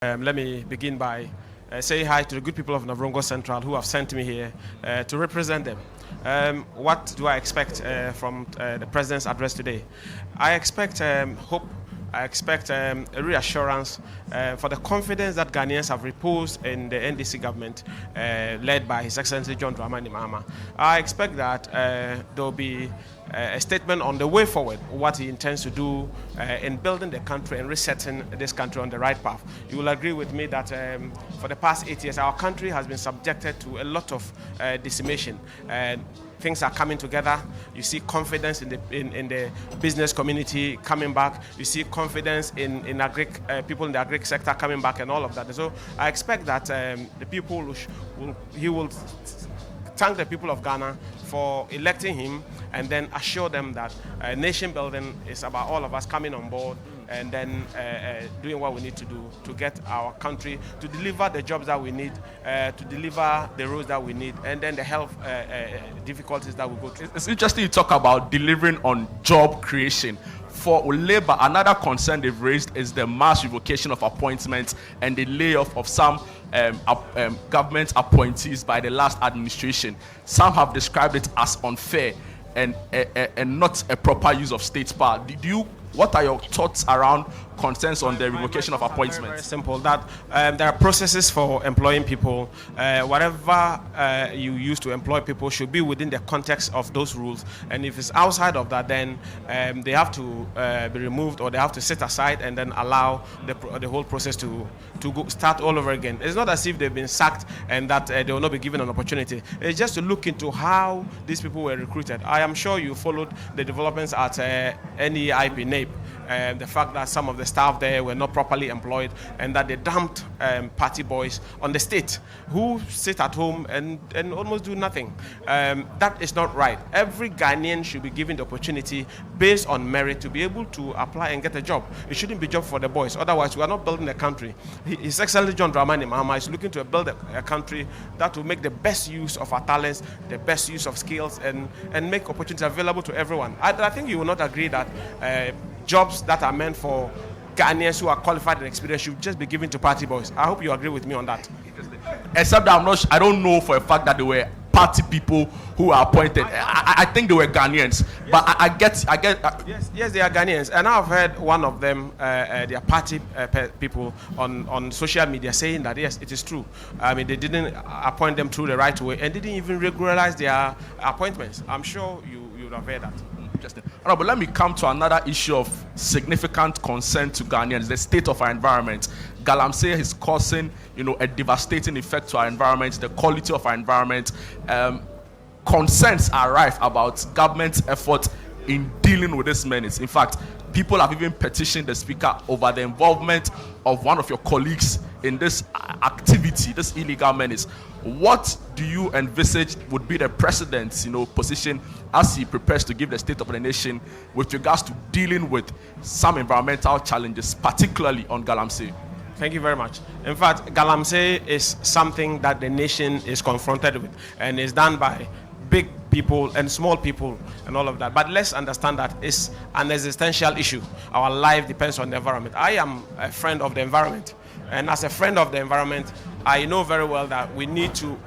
Let me begin by saying hi to the good people of Navrongo Central who have sent me here to represent them. What do I expect from the President's address today? I expect hope. I expect a reassurance for the confidence that Ghanaians have reposed in the NDC government led by His Excellency John Dramani Mahama. I expect that there will be a statement on the way forward, what he intends to do in building the country and resetting this country on the right path. You will agree with me that for the past 8 years, our country has been subjected to a lot of decimation. Things are coming together. You see confidence in the business community coming back. You see confidence in people in the agri sector coming back, and all of that. And so I expect that the people will thank the people of Ghana for electing him, and then assure them that nation building is about all of us coming on board and then doing what we need to do to get our country to deliver the jobs that we need, to deliver the roads that we need, and then the health difficulties that we go through. It's interesting you talk about delivering on job creation. For Labour, another concern they've raised is the mass revocation of appointments and the layoff of some government appointees by the last administration. Some have described it as unfair and not a proper use of state power. What are your thoughts around concerns on the revocation of appointments? Very simple. That there are processes for employing people. Whatever you use to employ people should be within the context of those rules. And if it's outside of that, then they have to be removed, or they have to sit aside and then allow the whole process to start all over again. It's not as if they've been sacked and that they will not be given an opportunity. It's just to look into how these people were recruited. I am sure you followed the developments at NEIP, NAPE. The fact that some of the staff there were not properly employed, and that they dumped party boys on the state who sit at home and almost do nothing. That is not right. Every Ghanaian should be given the opportunity based on merit to be able to apply and get a job. It shouldn't be job for the boys. Otherwise, we are not building a country. His Excellency John Dramani Mahama is looking to build a country that will make the best use of our talents, the best use of skills, and make opportunities available to everyone. I think you will not agree that jobs that are meant for Ghanaians who are qualified and experienced should just be given to party boys. I hope you agree with me on that. Except that I don't know for a fact that they were party people who were appointed. I think they were Ghanaians, but I get. Yes, they are Ghanaians, and I've heard one of them, their party people on social media saying that yes, it is true. I mean, they didn't appoint them through the right way and didn't even regularize their appointments. I'm sure you would have heard that. All right, but let me come to another issue of significant concern to Ghanaians: the state of our environment. Galamsey is causing, a devastating effect to our environment, the quality of our environment. Concerns are rife about government's effort in dealing with this menace. In fact, people have even petitioned the speaker over the involvement of one of your colleagues in this activity, this illegal menace. What do you envisage would be the president's, position as he prepares to give the state of the nation with regards to dealing with some environmental challenges, particularly on Galamsey? Thank you very much. In fact, Galamsey is something that the nation is confronted with, and is done by big people and small people and all of that. But let's understand that it's an existential issue. Our life depends on the environment. I am a friend of the environment. And as a friend of the environment, I know very well that we need to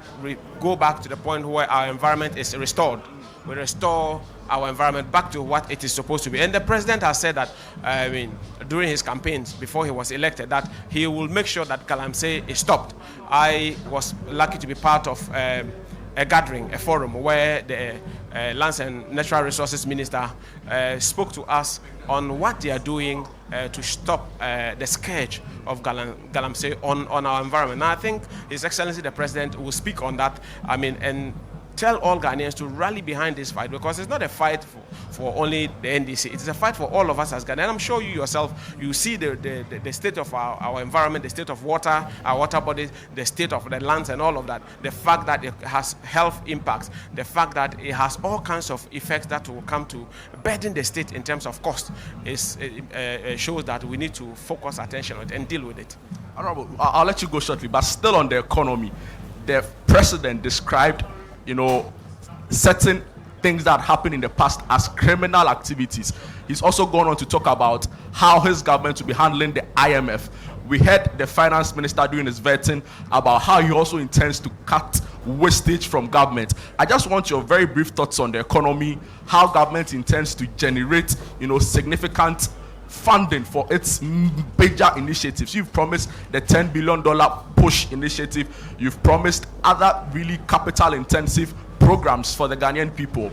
go back to the point where our environment is restored. We restore our environment back to what it is supposed to be. And the president has said that, during his campaigns before he was elected, that he will make sure that Galamsey is stopped. I was lucky to be part of a gathering, a forum, where the Lands and Natural Resources Minister spoke to us on what they are doing to stop the scourge of Galamsey on our environment. Now, I think His Excellency the President will speak on that, and tell all Ghanaians to rally behind this fight, because it's not a fight for only the NDC. It is a fight for all of us as Ghanaians. And I'm sure you yourself, you see the state of our environment, the state of water, our water bodies, the state of the lands and all of that. The fact that it has health impacts, the fact that it has all kinds of effects that will come to burden the state in terms of cost, shows that we need to focus attention on it and deal with it. Honorable, I'll let you go shortly, but still on the economy, the president described certain things that happened in the past as criminal activities. He's also gone on to talk about how his government will be handling the IMF. We heard the finance minister doing his vetting about how he also intends to cut wastage from government. I just want your very brief thoughts on the economy, how government intends to generate, significant funding for its major initiatives. You've promised the $10 billion push initiative. You've promised other really capital intensive programs for the Ghanaian people.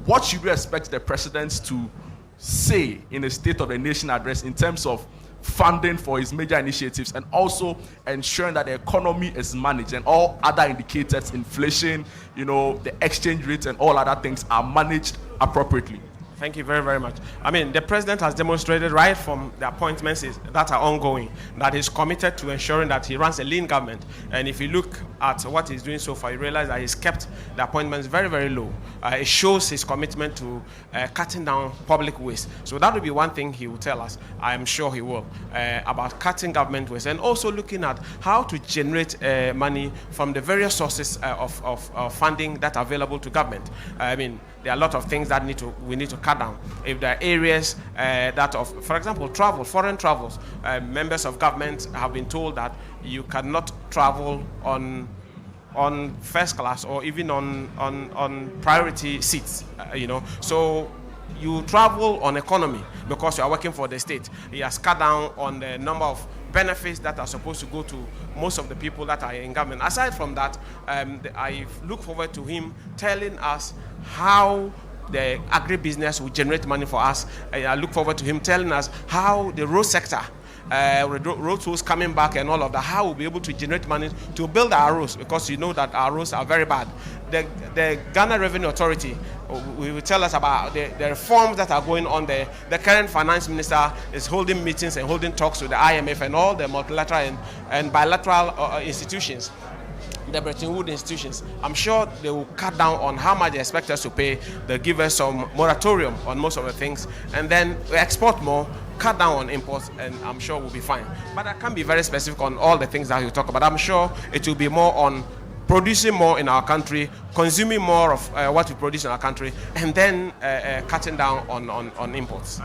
What should we expect the president to say in a State of the Nation address in terms of funding for his major initiatives, and also ensuring that the economy is managed and all other indicators, inflation, the exchange rate and all other things are managed appropriately? Thank you very, very much. I mean, the president has demonstrated right from the appointments that are ongoing that he's committed to ensuring that he runs a lean government. And if you look at what he's doing so far, you realize that he's kept the appointments very, very low. It shows his commitment to cutting down public waste. So that will be one thing he will tell us, I am sure he will, about cutting government waste, and also looking at how to generate money from the various sources of funding that are available to government. I mean, there are a lot of things that we need to cut down. If there are areas for example, travel, foreign travels, members of government have been told that you cannot travel on first class or even on priority seats, So you travel on economy because you are working for the state. He has cut down on the number of benefits that are supposed to go to most of the people that are in government. Aside from that, I look forward to him telling us how the agribusiness will generate money for us. I look forward to him telling us how the road sector, road tools coming back and all of that, how we'll be able to generate money to build our roads, because you know that our roads are very bad. The Ghana Revenue Authority will tell us about the reforms that are going on there. The current finance minister is holding meetings and holding talks with the IMF and all the multilateral and bilateral institutions, the Bretton Woods institutions. I'm sure they will cut down on how much they expect us to pay. They'll give us some moratorium on most of the things, and then we export more, cut down on imports, and I'm sure we'll be fine. But I can't be very specific on all the things that you talk about. I'm sure it will be more on producing more in our country, consuming more of what we produce in our country, and then cutting down on imports.